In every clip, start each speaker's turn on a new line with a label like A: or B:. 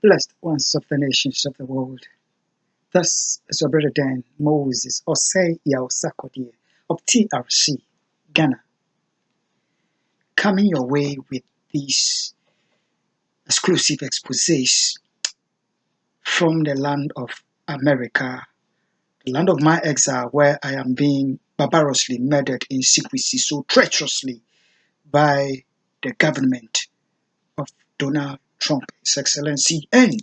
A: Blessed ones of the nations of the world. Thus is your brother Dan Moses Osei Yaosakodi of TRC, Ghana, coming your way with these exclusive exposés from the land of America, the land of my exile, where I am being barbarously murdered in secrecy, so treacherously by the government of Donald Trump, His Excellency, and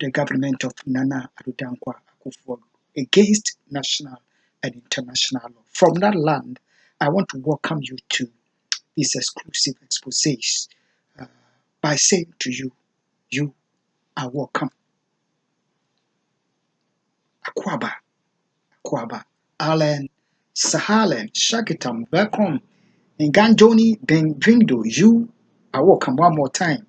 A: the government of Nana Addo Akufo against national and international law. From that land, I want to welcome you to these exclusive exposés by saying to you, you are welcome. Akwaba, Allen, Sahalen, Shakitam, welcome. Nganjoni, Bengvindo, you are welcome one more time.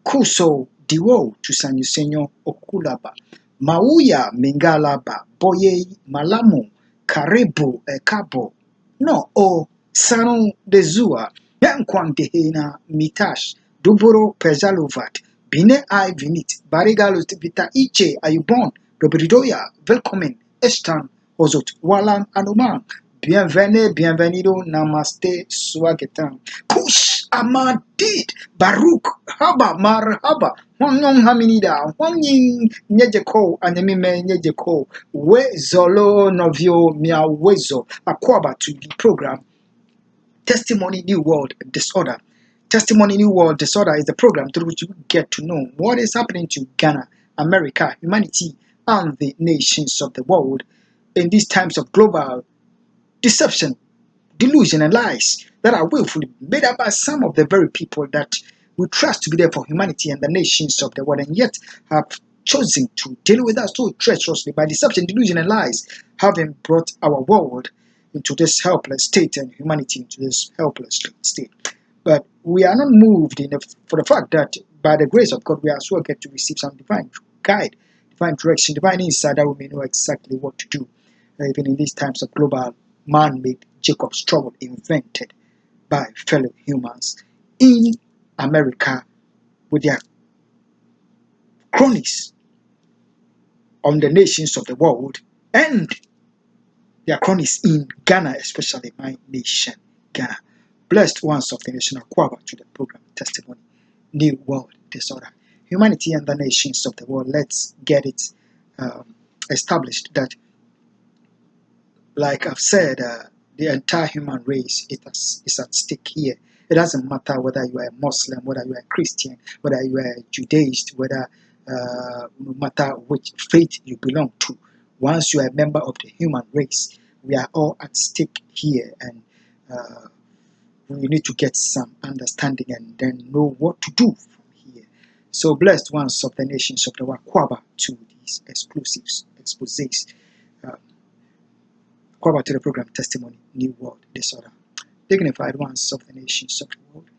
A: Kuso, Diwo, Tusanyusenyo, Okulaba, Mauya, Mingalaba, Boye, Malamu, Karibu, Ekabo, no, o, Sanu, Dezua, Yankwang Dehena, Mitash, Duburo, Pezaluvat, Bine I Vinit, Barigalos, Vita Iche, Ayubon, Dobridoya, Velkomen, Estan, Ozot, Walan, Anuman, Bienvenue, bienvenido, namaste, swagetan. Kush, amadid, Baruch, haba, marhaba, Wanyong haminida, Wanying, Nyejeko, Anyemime, Nyejeko, We Zolo, Novio, Miawezo, Akwaba to the program Testimony New World Disorder. Testimony New World Disorder is the program through which you get to know what is happening to Ghana, America, humanity, and the nations of the world in these times of global deception, delusion, and lies that are willfully made up by some of the very people that we trust to be there for humanity and the nations of the world, and yet have chosen to deal with us so treacherously by deception, delusion, and lies, having brought our world into this helpless state and humanity into this helpless state. But we are not moved for the fact that by the grace of God, we as well get to receive some divine guide, divine direction, divine insight that we may know exactly what to do, even in these times of global man-made Jacob's trouble invented by fellow humans in America with their cronies on the nations of the world and their cronies in Ghana, especially my nation, Ghana. Blessed ones of the nation of Kwaba to the program Testimony, New World Disorder. Humanity and the nations of the world, let's get it established that, like I've said, the entire human race is at stake here. It doesn't matter whether you are a Muslim, whether you are a Christian, whether you are a Judaist, whether no matter which faith you belong to. Once you are a member of the human race, we are all at stake here, and we need to get some understanding and then know what to do from here. So, blessed ones of the nations of the world, Kwaba to these exclusives, exposés. Kwaba to the program Testimony, New World Disorder. Dignified ones of the nations of the world.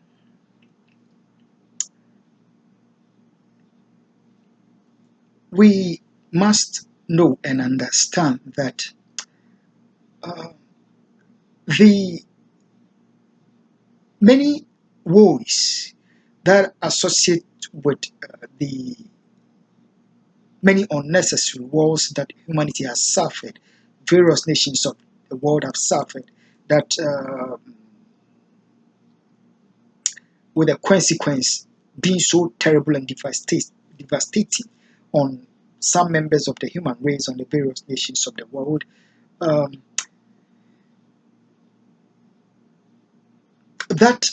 A: We must know and understand that the many woes that associate with the many unnecessary wars that humanity has suffered, various nations of the world have suffered, that with the consequence being so terrible and devastating on some members of the human race on the various nations of the world. That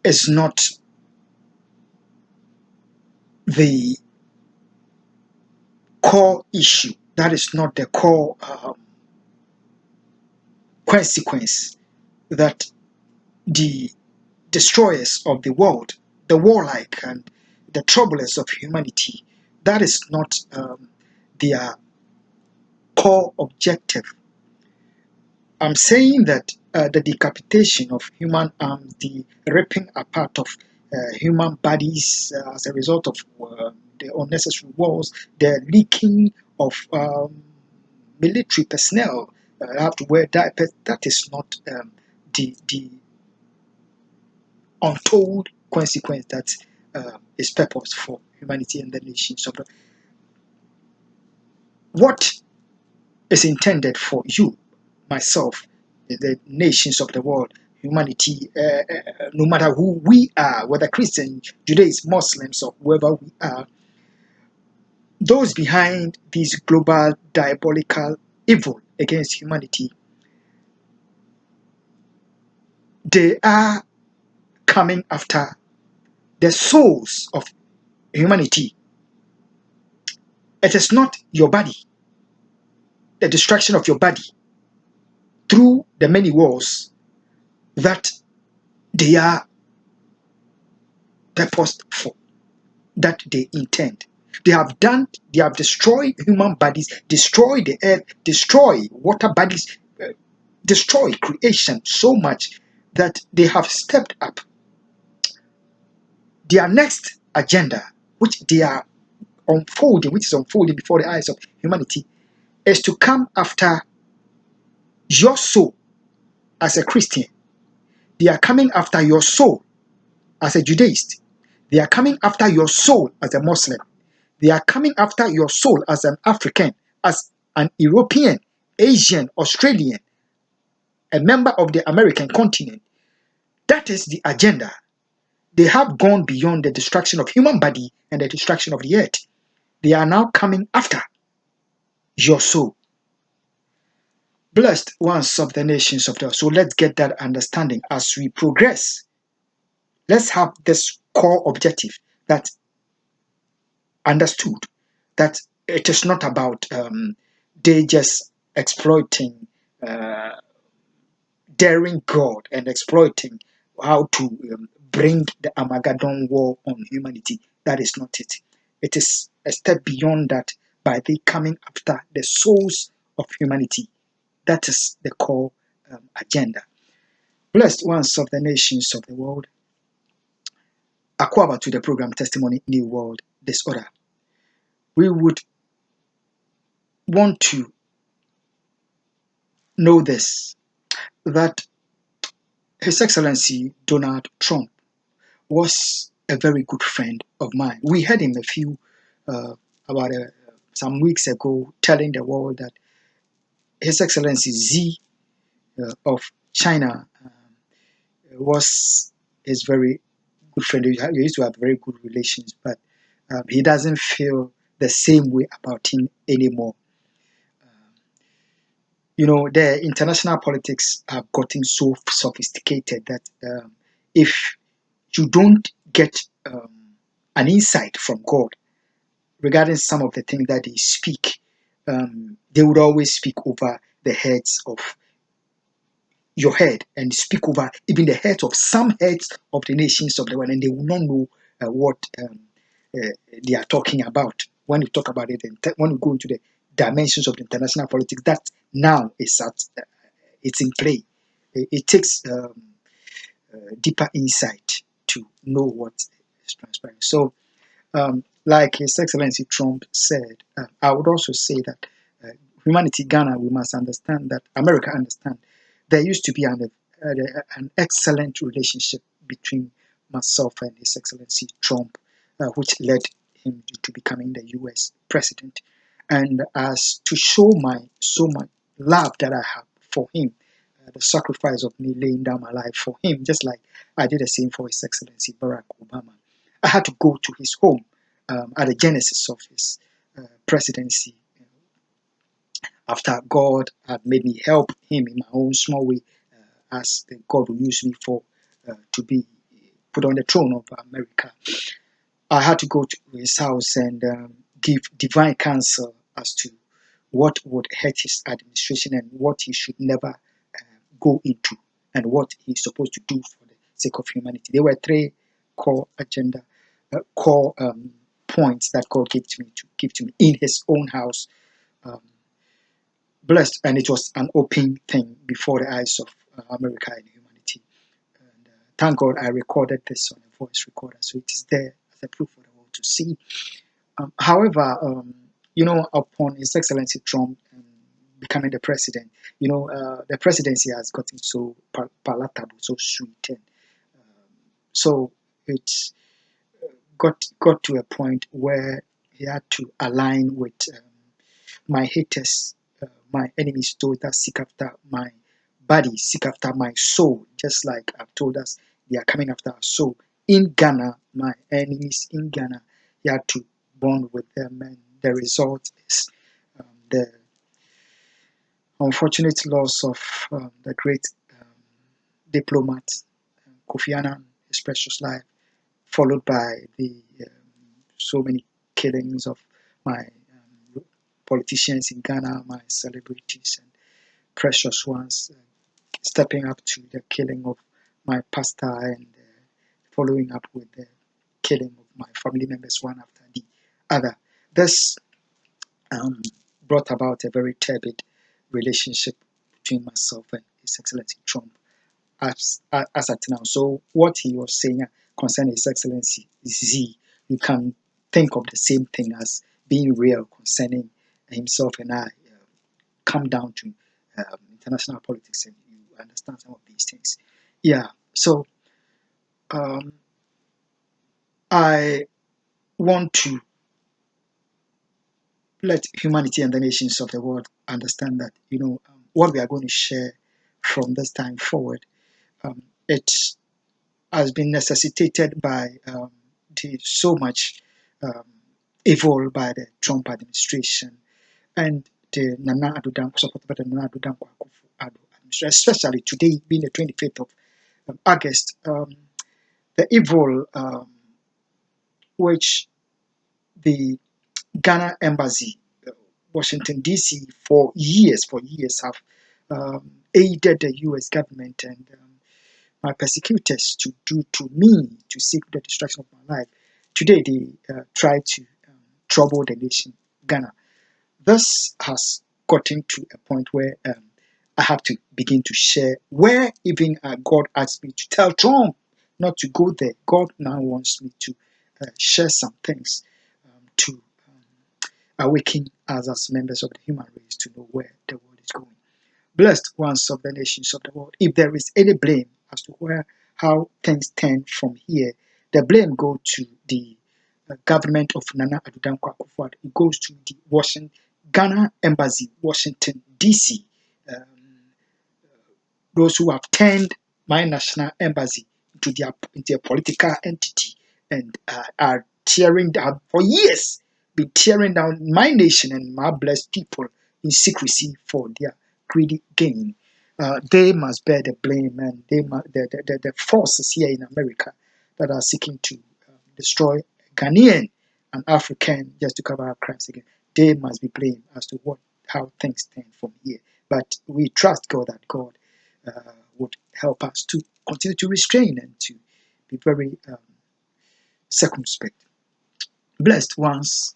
A: is not the core issue. That is not the core consequence that the destroyers of the world, the warlike and the troublers of humanity, that is not their core objective. I'm saying that the decapitation of human arms, the ripping apart of human bodies as a result of the unnecessary wars, the leaking of military personnel have to wear diapers, that is not the untold consequence that His purpose for humanity and the nations of the what is intended for you, myself, the nations of the world, humanity, no matter who we are, whether Christians, Judaism, Muslims, or whoever we are, those behind this global diabolical evil against humanity, they are coming after the souls of humanity. It is not your body, the destruction of your body through the many wars that they are purposed for, that they intend. They have destroyed human bodies, destroyed the earth, destroy water bodies, destroy creation so much that they have stepped up. Their next agenda, which they are unfolding, which is unfolding before the eyes of humanity, is to come after your soul as a Christian. They are coming after your soul as a Judaist. They are coming after your soul as a Muslim. They are coming after your soul as an African, as an European, Asian, Australian, a member of the American continent. That is the agenda. They have gone beyond the destruction of human body and the destruction of the earth. They are now coming after your soul. Blessed ones of the nations of the earth. So let's get that understanding as we progress. Let's have this core objective that understood that it is not about they just exploiting, daring God and exploiting how to bring the Armageddon war on humanity. That is not it. It is a step beyond that by they coming after the souls of humanity. That is the core agenda. Blessed ones of the nations of the world, Aquaba to the program Testimony New World Disorder. We would want to know this, that His Excellency Donald Trump was a very good friend of mine. We had him about some weeks ago telling the world that His Excellency Xi of China was his very good friend. They used to have very good relations, but he doesn't feel the same way about him anymore. The international politics have gotten so sophisticated that if you don't get an insight from God regarding some of the things that they speak, they would always speak over the heads of your head and speak over even the heads of some heads of the nations of the world, and they will not know what they are talking about. When you talk about it, when you go into the dimensions of the international politics, that now is it's in play. It takes deeper insight to know what is transpiring. So, like His Excellency Trump said, I would also say that humanity, Ghana, we must understand that America understand there used to be an excellent relationship between myself and His Excellency Trump, which led him to becoming the U.S. president. And as to show my so much love that I have for him, the sacrifice of me laying down my life for him, just like I did the same for His Excellency Barack Obama. I had to go to his home at the genesis of his presidency after God had made me help him in my own small way, as God will use me for to be put on the throne of America. I had to go to his house and give divine counsel as to what would hurt his administration and what he should never go into, and what he's supposed to do for the sake of humanity. There were three core agenda, core points that God gave to me in His own house. Blessed, and it was an open thing before the eyes of America and humanity. And thank God I recorded this on a voice recorder, so it is there as a proof for the world to see. However, upon His Excellency Trump becoming the president, the presidency has gotten so palatable, so sweet, and so it's got to a point where he had to align with my haters, my enemies, those that seek after my body, seek after my soul, just like I've told us they are coming after our soul. In Ghana, my enemies in Ghana, he had to bond with them, and the result is the unfortunate loss of the great um, diplomat Kofi Annan, his precious life, followed by the so many killings of my politicians in Ghana, my celebrities and precious ones, stepping up to the killing of my pastor and following up with the killing of my family members one after the other. This um, brought about a very turbid relationship between myself and His Excellency Trump as at now. So what he was saying concerning His Excellency Z, you can think of the same thing as being real concerning himself and I. Come down to international politics and you understand some of these things. Yeah. So um, I want to let humanity and the nations of the world understand that what we are going to share from this time forward. It has been necessitated by so much um, evil by the Trump administration and the Nana Addo Dankwa, supported by the Nana Addo Dankwa Akufo Addo administration, especially today being the 25th of August. The evil which the Ghana embassy, Washington D.C., for years have aided the U.S. government and my persecutors to do to me to seek the destruction of my life. Today they try to trouble the nation, Ghana. This has gotten to a point where I have to begin to share where even God asked me to tell Trump not to go there. God now wants me to share some things to awaken us as members of the human race to know where the world is going. Blessed ones of the nations of the world, if there is any blame as to how things turn from here, the blame goes to the government of Nana Addo Dankwa Akufo-Addo. It goes to the Ghana Embassy, Washington D.C. Um, those who have turned my national embassy into a political entity and are tearing down for years, been tearing down my nation and my blessed people in secrecy for their greedy gain. They must bear the blame, and the forces here in America that are seeking to destroy Ghanaian and African just to cover our crimes again. They must be blamed as to how things stand from here. But we trust God that God would help us to continue to restrain and to be very circumspect. Blessed ones,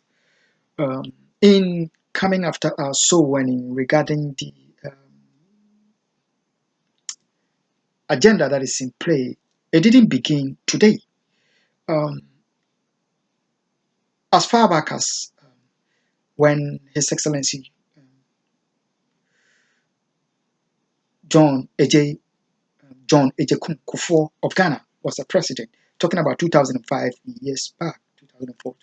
A: in coming after our soul winning regarding the agenda that is in play, it didn't begin today. Um, as far back as when His Excellency John A.J. Kufuor of Ghana was the president, talking about 2005 years back, 2004,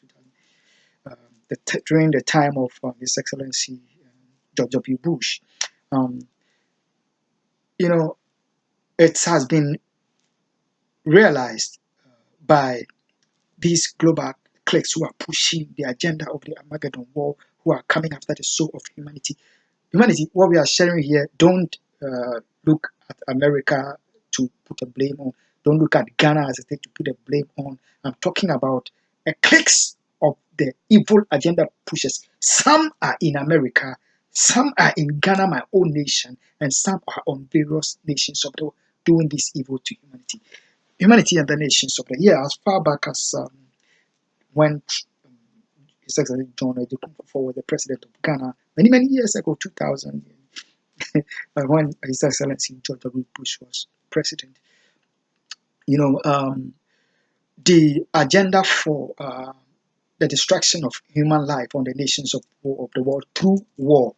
A: 2000, during the time of His Excellency George W. Bush. Um, you know, it has been realized by these global cliques who are pushing the agenda of the Armageddon war, who are coming after the soul of humanity. Humanity, what we are sharing here, don't look at America to put a blame on. Don't look at Ghana as a state to put a blame on. I'm talking about a cliques of the evil agenda pushers. Some are in America, some are in Ghana, my own nation, and some are on various nations of the world doing this evil to humanity. Humanity and the nations of the world. Yeah, as far back as when His Excellency John Kufuor was the president of Ghana many years ago, 2000, when His Excellency George W. Bush was president. The agenda for the destruction of human life on the nations of the world through war,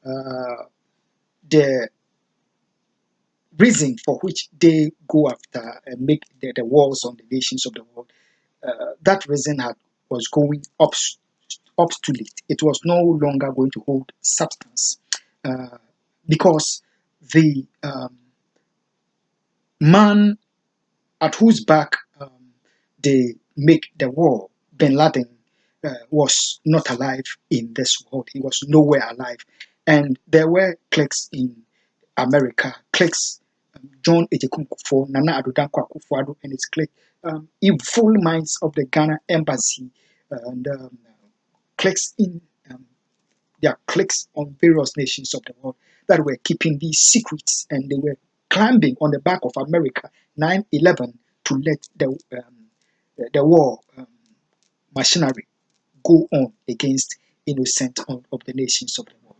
A: uh, the reason for which they go after and make the wars on the nations of the world that reason was going obsolete. It was no longer going to hold substance because the man at whose back they make the war, Bin Laden, was not alive in this world. He was nowhere alive. And there were cliques in America, cliques, John Akufo, Nana Addo Akufo and his clique, evil minds of the Ghana embassy, and cliques in there are cliques on various nations of the world that were keeping these secrets, and they were climbing on the back of America 9/11 to let the war machinery go on against innocent of the nations of the world.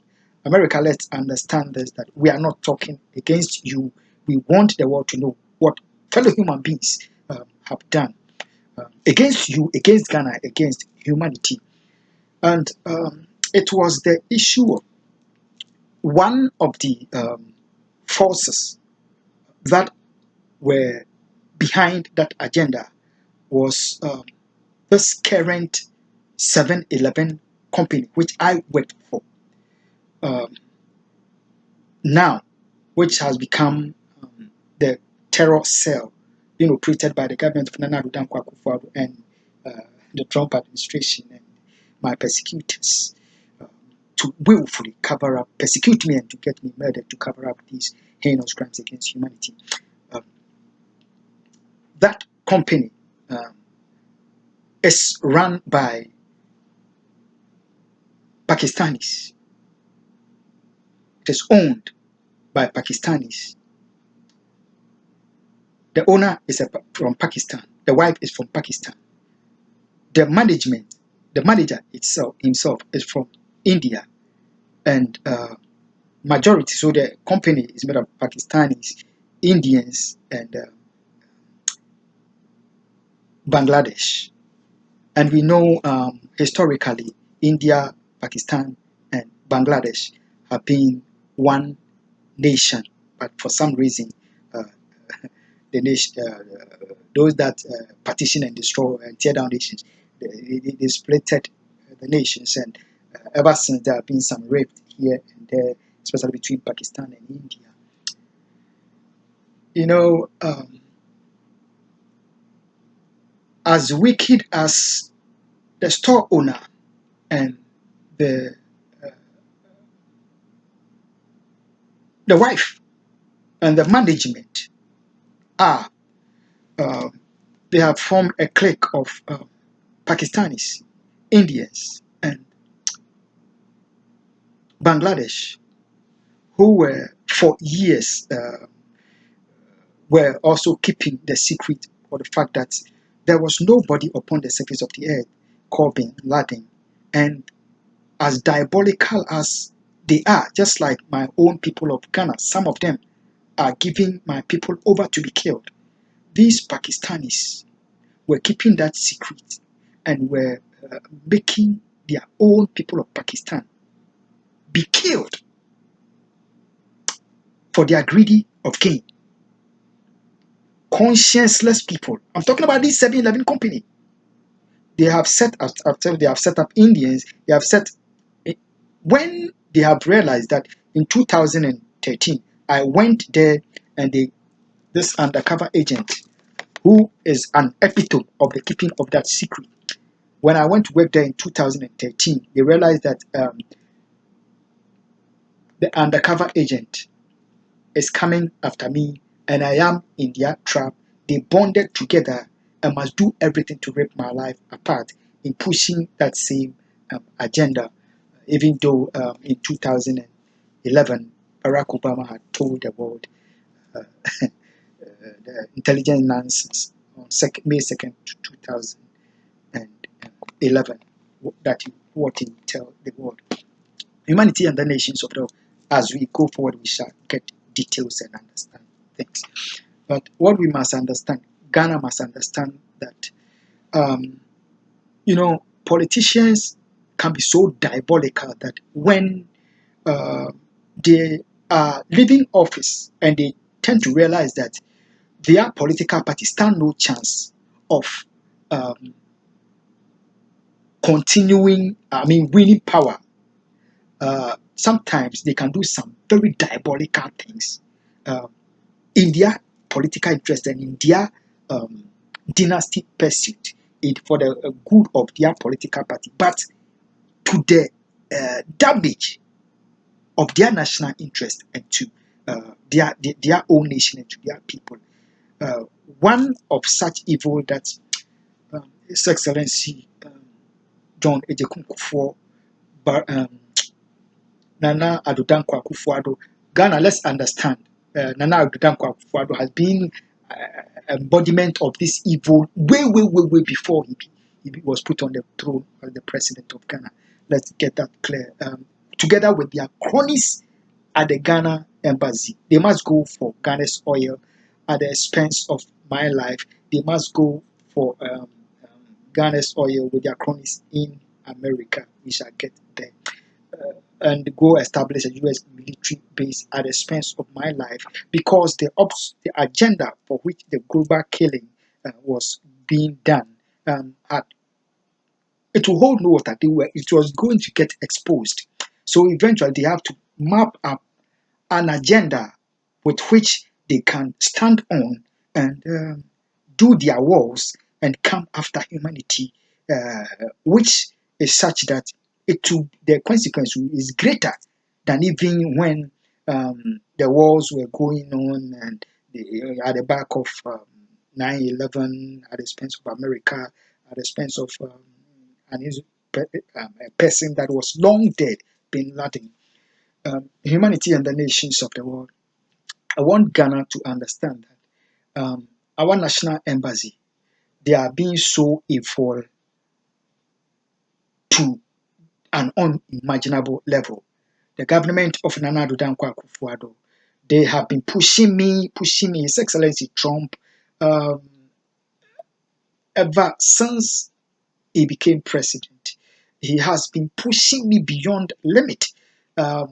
A: America, let's understand this, that we are not talking against you. We want the world to know what fellow human beings have done against you, against Ghana, against humanity. And it was the issue of one of the forces that were behind that agenda was this current 7-Eleven company, which I worked for now, which has become the terror cell, created by the government of Nana Addo Akufo and the Trump administration and my persecutors to willfully persecute me and to get me murdered to cover up these heinous crimes against humanity. That company is run by Pakistanis. It is owned by Pakistanis. The owner is from Pakistan. The wife is from Pakistan. The manager himself is from India, and majority. So the company is made of Pakistanis, Indians, and Bangladesh. And we know historically, India, Pakistan, and Bangladesh have been one nation, but for some reason, the nation, those that partition and destroy and tear down nations, they splitted the nations, and ever since there have been some rift here and there, especially between Pakistan and India. As wicked as the store owner and the wife and the management are, they have formed a clique of Pakistanis, Indians, and Bangladesh, who were for years were also keeping the secret for the fact that there was nobody upon the surface of the earth called Bin Laden. And as diabolical as they are, just like my own people of Ghana, some of them are giving my people over to be killed. These Pakistanis were keeping that secret and were making their own people of Pakistan be killed for their greedy of gain. Conscienceless people. I'm talking about this 7-Eleven company. They have set up Indians. They have set, when they have realized that in 2013, I went there, and this undercover agent, who is an epitome of the keeping of that secret. When I went to work there in 2013, they realized that the undercover agent is coming after me, and I am in their trap. They bonded together and must do everything to rip my life apart in pushing that same agenda, even though in 2011, Barack Obama had told the world the intelligence nonsense on May 2nd, 2011, that what he tell the world. Humanity and the nations of the world, as we go forward, we shall get details and understand things. But what we must understand, Ghana must understand that, politicians can be so diabolical that when they are leaving office and they tend to realize that their political party stand no chance of continuing, winning power, sometimes they can do some very diabolical things in their political interest and in their um, dynasty pursuit, for the good of their political party, but to the damage of their national interest and to their own nation and to their people. One of such evil that His Excellency John Ejekunkufo, Nana Addo Akufo-Addo, Ghana, let's understand, Nana Addo Akufo-Addo has been embodiment of this evil way before he was put on the throne as the president of Ghana. Let's get that clear. Together with their cronies at the Ghana embassy, they must go for Ghana's oil at the expense of my life. They must go for Ghana's oil with their cronies in America. We shall get there. And go establish a U.S. military base at the expense of my life, because the agenda for which the global killing was being done it will hold no water. It was going to get exposed. So eventually they have to map up an agenda with which they can stand on and do their wars and come after humanity, which is such that the consequence is greater than even when the wars were going on and at the back of 9/11, at the expense of America, at the expense of a person that was long dead, Bin Laden. Humanity and the nations of the world. I want Ghana to understand that our national embassy, they are being so evil to an unimaginable level. The government of Nana Addo Akufo-Addo, they have been pushing me, His Excellency Trump, ever since he became president. He has been pushing me beyond limit.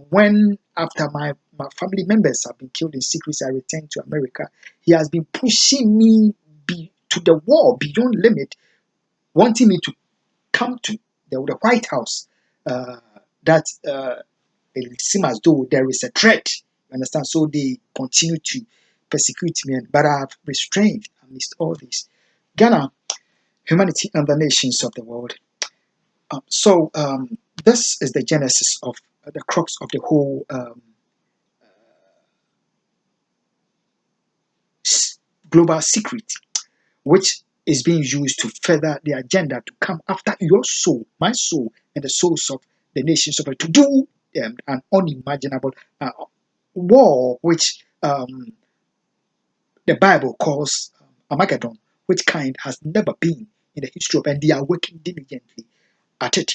A: When after my family members have been killed in secrecy, I returned to America. He has been pushing me to the wall beyond limit, wanting me to come to the White House. That it seems as though there is a threat. You understand? So they continue to persecute me, but I have restrained amidst all this. Ghana, humanity, and the nations of the world. This is the genesis of the crux of the whole global secret, which is being used to further the agenda to come after your soul, my soul, and the souls of the nations of the world, to do an unimaginable war, which the Bible calls Armageddon, which kind has never been in the history of, and they are working diligently at it.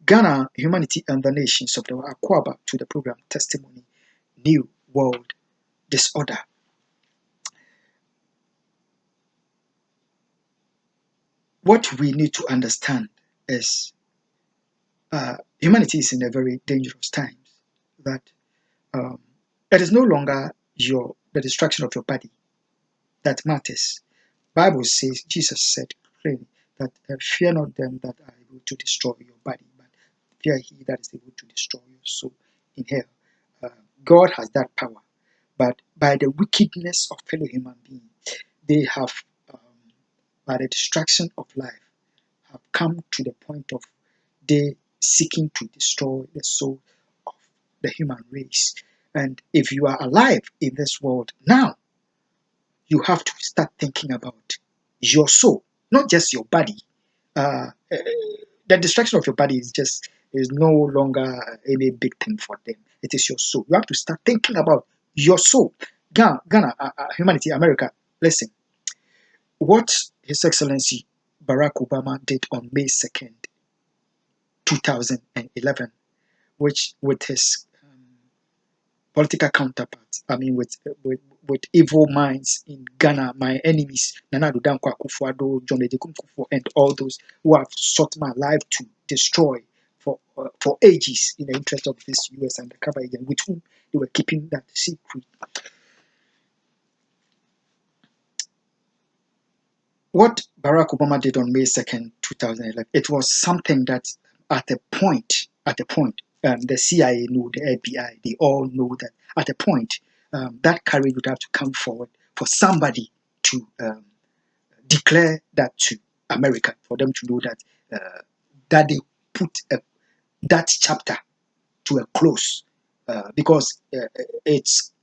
A: Ghana, humanity, and the nations of the world. Akwaba to the program Testimony, New World Disorder. What we need to understand is humanity is in a very dangerous times. That it is no longer the destruction of your body that matters. Bible says, Jesus said clearly that fear not them that are able to destroy your body, but fear he that is able to destroy your soul in hell. God has that power, but by the wickedness of fellow human beings, they have, by the destruction of life, have come to the point of they seeking to destroy the soul of the human race. And if you are alive in this world now, you have to start thinking about your soul, not just your body. The destruction of your body is no longer any big thing for them. It is your soul. You have to start thinking about your soul. Ghana, humanity, America. Listen, what His Excellency Barack Obama did on May 2nd, 2011, which with his political counterparts, with evil minds in Ghana, my enemies, Nana Addo Akufo-Addo, John Ejekunkufo, and all those who have sought my life to destroy for ages in the interest of this U.S. undercover agent, with whom they were keeping that secret. what Barack Obama did on May 2nd, 2011, it was something that at a point, the CIA knew, the FBI, they all know that at a point, that courage would have to come forward for somebody to declare that to America, for them to know that that they put that chapter to a close, because it's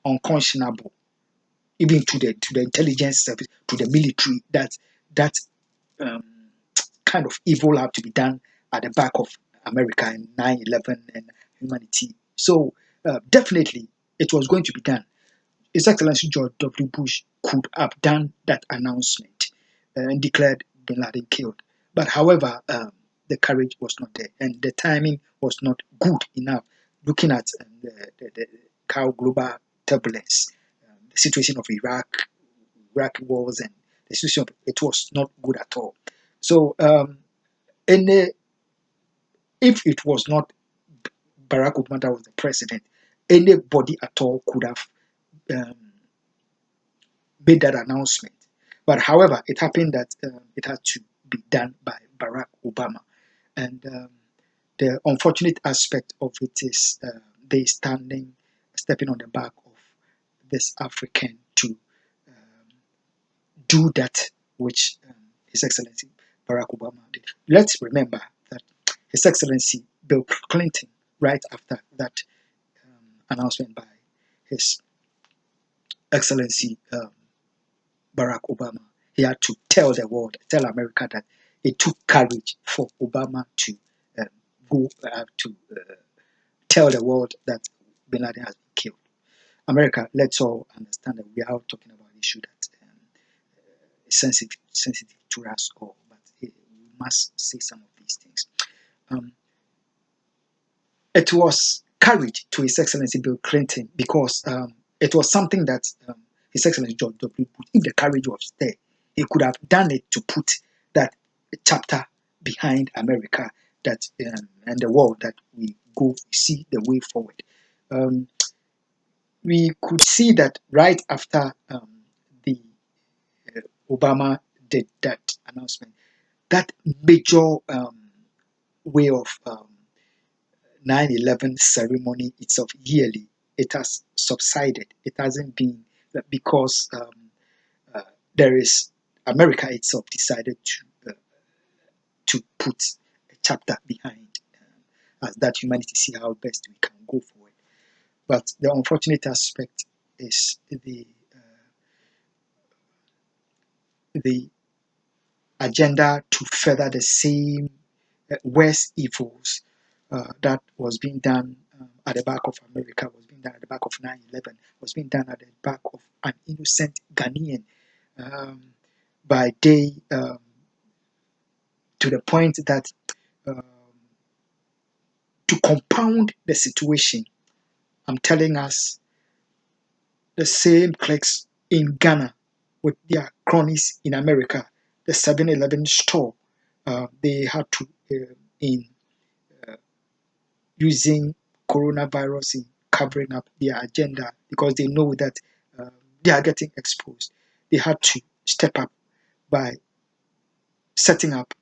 A: unconscionable, even to the intelligence service, to the military, that um, kind of evil have to be done at the back of America and 9/11 and humanity. So definitely it was going to be done. His Excellency George W. Bush could have done that announcement and declared Bin Laden killed. But however, the courage was not there and the timing was not good enough. Looking at the how global turbulence, the situation of Iraq wars, and the situation, it was not good at all. So, any if it was not Barack Obama that was the president, anybody at all could have um, made that announcement. But however, it happened that it had to be done by Barack Obama. And the unfortunate aspect of it is they stepping on the back of this African to do that which His Excellency Barack Obama did. Let's remember that His Excellency Bill Clinton, right after that announcement by His Excellency Barack Obama, he had to tell the world, tell America that it took courage for Obama to go to tell the world that Bin Laden has been killed. America, let's all understand that we are all talking about an issue that is sensitive to us all, but we must say some of these things. Um, it was courage to His Excellency Bill Clinton because it was something that His Excellency George W. Bush, if the courage was there, he could have done it to put that chapter behind America, that and the world, that we go see the way forward. Um, we could see that right after the Obama did that announcement, that major way of 9/11 ceremony itself yearly, it has subsided. It hasn't been because there is America itself decided to put a chapter behind as that humanity see how best we can go forward. But the unfortunate aspect is the agenda to further the same worst evils that was being done at the back of America, was being done at the back of 9/11, was being done at the back of an innocent Ghanaian by day, to the point that um, to compound the situation, I'm telling us, the same clerks in Ghana with their cronies in America, the 7-Eleven store, they had to, in using coronavirus in covering up their agenda because they know that they are getting exposed. They had to step up by setting up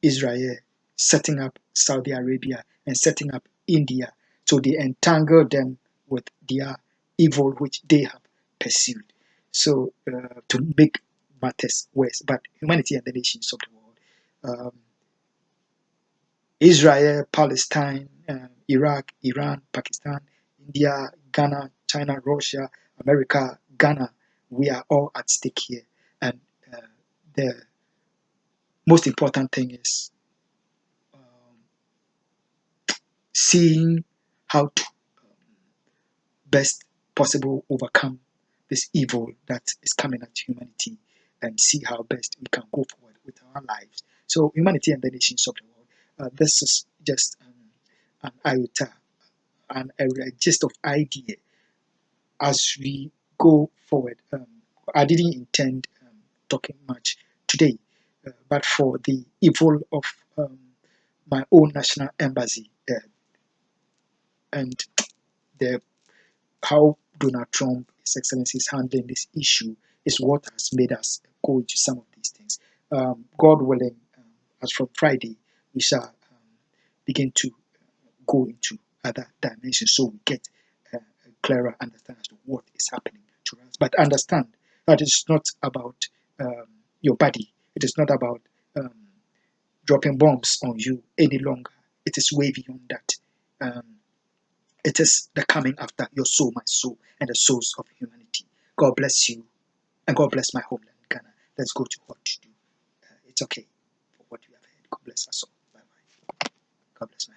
A: Israel, setting up Saudi Arabia, and setting up India. So they entangle them with their evil which they have pursued. So to make matters worse, but humanity and the nations of the world, Israel, Palestine, Iraq, Iran, Pakistan, India, Ghana, China, Russia, America, Ghana, we are all at stake here. And the most important thing is um, seeing how to best possible overcome this evil that is coming at humanity and see how best we can go forward with our lives. So humanity and the nations of the world, this is just an iota, a gist of idea as we go forward. I didn't intend talking much today, but for the evil of my own national embassy and the how Donald Trump, His Excellency, is handling this issue is what has made us go into some of these these things. God willing, as from Friday, we shall begin to go into other dimensions so we get a clearer understanding as to what is happening to us. But understand that it's not about your body. It is not about dropping bombs on you any longer. It is way beyond that. Um, it is the coming after your soul, my soul, and the souls of humanity. God bless you, and God bless my homeland, Ghana. Let's go to what to do. It's okay for what you have heard. God bless us all. Bye bye. God bless my